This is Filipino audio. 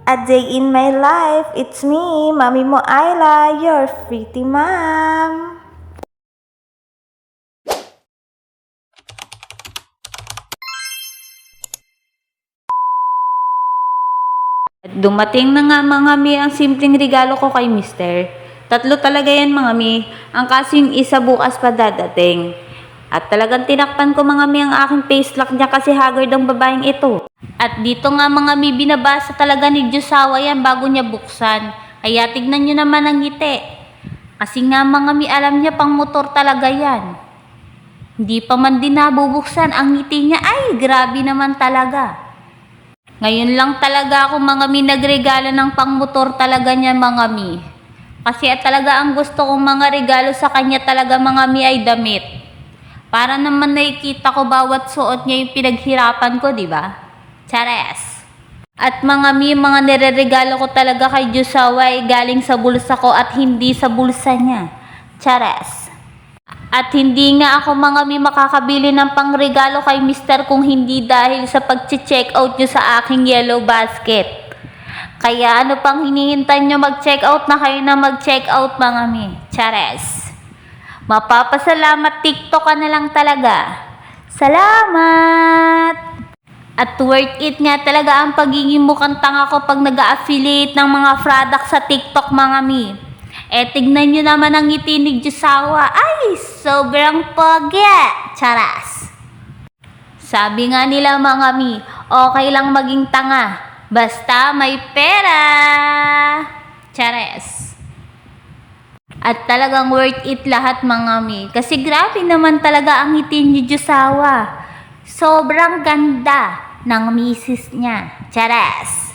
A day in my life, it's me, Mami mo Ayla, your pretty mom. Dumating na nga mga mi ang simpleng regalo ko kay Mister. Tatlo talaga yan mga mi, ang kasing isa bukas pa dadating. At talagang tinakpan ko mga mi ang aking face lock niya kasi haggard ang babaeng ito. At dito nga mga mi, binabasa talaga ni Diyosawa yan bago niya buksan. Kaya tignan nyo naman ang ngiti. Kasi nga mga mi, alam niya pang motor talaga yan. Hindi pa man din nabubuksan, ang ngiti niya ay grabe naman talaga. Ngayon lang talaga ako mga mi nagregalo ng pangmotor talaga niya mga mi. Kasi talaga ang gusto kong mga regalo sa kanya talaga mga mi ay damit. Para naman nakikita ko bawat suot niya yung pinaghirapan ko, di ba? Chares! At mga mi, mga nireregalo ko talaga kay Diyosawa ay galing sa bulsa ko at hindi sa bulsa niya. Chares! At hindi nga ako mga mi makakabili ng pangregalo kay Mister kung hindi dahil sa pag-check out nyo sa aking yellow basket. Kaya ano pang hinihintay nyo, mag-check out na kayo na mag-check out mga mi. Chares! Mapapasalamat, TikTok ka na lang talaga. Salamat! At worth it nga talaga ang pagiging mukhang tanga ko pag nag-affiliate ng mga product sa TikTok mga mi. Tignan nyo naman ang ngiti ni Diyosawa. Ay, sobrang pogi! Charas! Sabi nga nila mga mi, okay lang maging tanga. Basta may pera! Chares! At talagang worth it lahat mga mi. Kasi grabe naman talaga ang ngiti ni Diyosawa. Sobrang ganda ng misis niya. Charas!